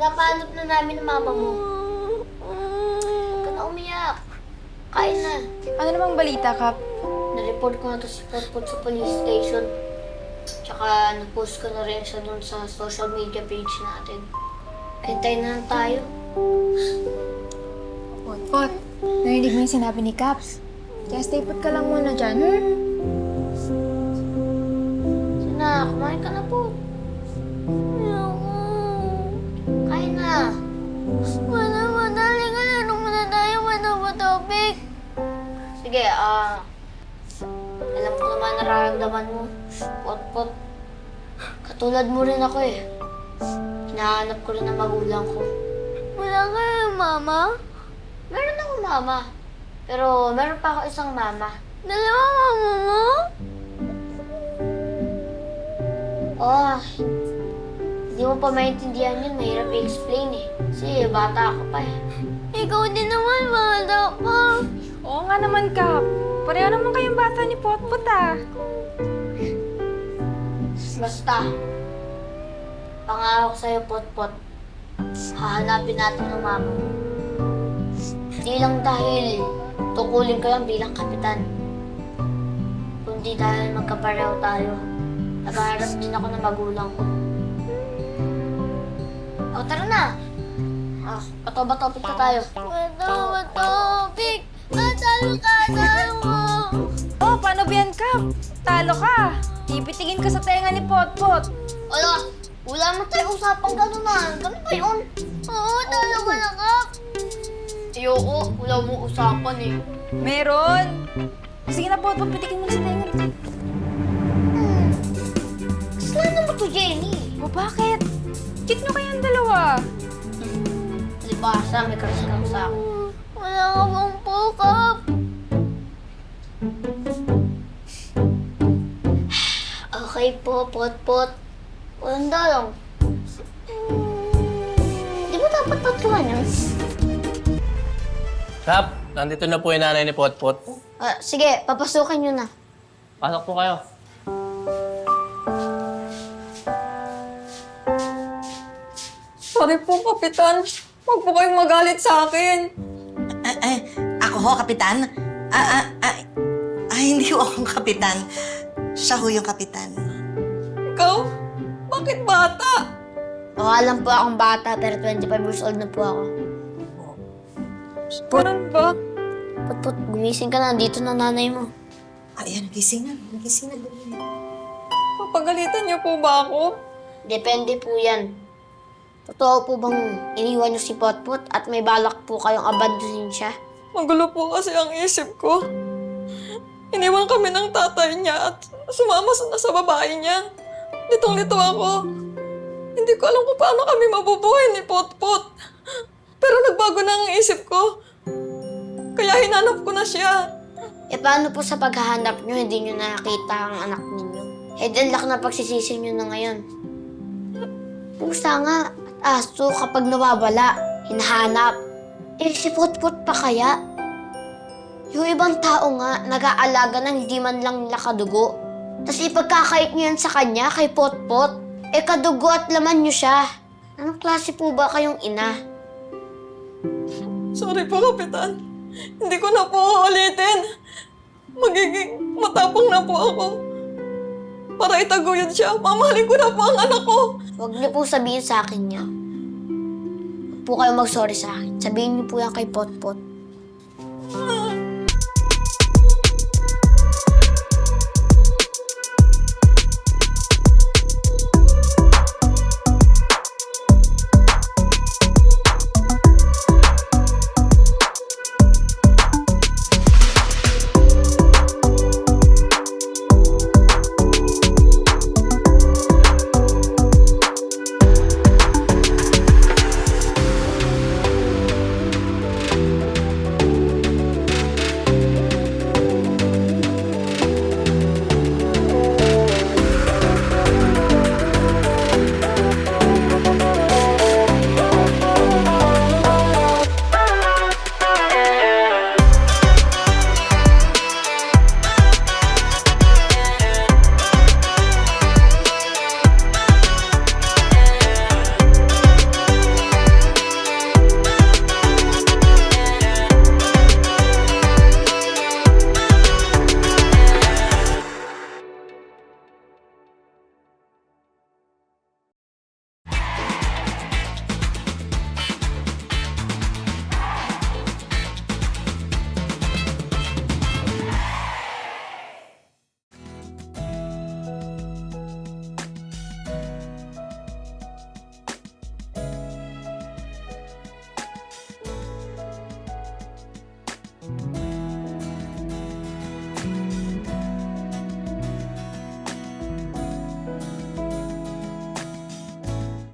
Pinapahanap na namin ang mama mo. Huwag ka na umiyak. Kain na. Ano namang balita, Kap? Na-report ko na to si Potpot sa police station. Tsaka nag-post ko na rin siya dun sa social media page natin. Hintayin na lang tayo. Pot, narinig mo yung sinabi ni Caps. Kaya stay put ka lang muna dyan, Sina, kumain ka na po. Kain na. Madali ka na. Anong muna tayo? Matapik. Sige, alam ko naman nararamdaman mo. Pot-pot. Katulad mo rin ako eh. Hinahanap ko rin ang magulang ko. Wala ka mama? Meron ako mama. Pero meron pa ako isang mama. Dalawa mama mo? Oh, hindi mo pa maintindihan yun. Mahirap i-explain eh. Kasi bata ako pa eh. Ikaw din naman, bata pa. Oo nga naman, Kap. Pareho naman kayong bata ni Potpot, ah. Basta, pangako ko sa'yo, Potpot. Hahanapin natin ang mama mo. Di lang dahil tukulin ko yan bilang kapitan. Kundi dahil magkapareho tayo. Naghaharap din ako ng magulang ko. O, tara na! Bato-batopik na tayo. Bato-batopik! Talo ka! Talo mo! Oh, paano ba yan, Kap? Talo ka. Ipitigin ka sa tenga ni Potpot. Ala! Wala naman tayo usapang gano'n na. Ganun ba yun? Oo, talo ka na, Kap. Ayoko, wala mong usapan eh. Meron. Sige na, Potpot, pitigin mo na sa tenga. Kasalanan mo to, Jenny. O, bakit? Cute nyo kayang dalawa. Libasa, may crush ka sa akin. Wala ka bang pukap? Okay po, Potpot. Walang dalong. Di ba dapat tatuan yun? Kap, nandito na po yung nanay ni Potpot. Sige, papasukin nyo na. Pasok po kayo. Sorry po, Kapitan. Huwag po kayong magalit sa akin. Ako ho, Kapitan? Hindi ho akong Kapitan. Siya ho yung Kapitan. Ikaw? Bakit bata? Alam po akong bata, pero 25 years old na po ako. Ganun ba? Potpot, gumising ka na. Dito na nanay mo. Ayan, gising na. Gising na. Papagalitan niyo po ba ako? Depende po yan. Totoo po bang iniwan niyo si Potpot at may balak po kayong abandonin siya? Magulo po kasi ang isip ko. Iniwan kami ng tatay niya at sumama na sa babae niya. Litong-lito ako. Hindi ko alam kung paano kami mabubuhay ni Potpot. Pero nagbago na ang isip ko. Kaya hinanap ko na siya. E paano po sa paghahanap niyo hindi niyo nakita ang anak ninyo? Head and luck na pagsisisi niyo na ngayon. Pusa nga at aso kapag nawawala, hinahanap. Eh si Potpot pa kaya? Yung ibang tao nga, nag-aalaga ng hindi man lang nila kadugo. Tapos ipagkakait niyo yan sa kanya, kay Potpot. Eh kadugo at laman niyo siya. Anong klase po ba kayong ina? Sorry po, Kapitan. Hindi ko na po ulitin. Magiging matapang na po ako. Para itaguyod siya, mamahalin ko na po ang anak ko. Huwag niyo po sabihin sa akin niya. Huwag po kayo mag-sorry sa akin. Sabihin niyo po yan kay Potpot.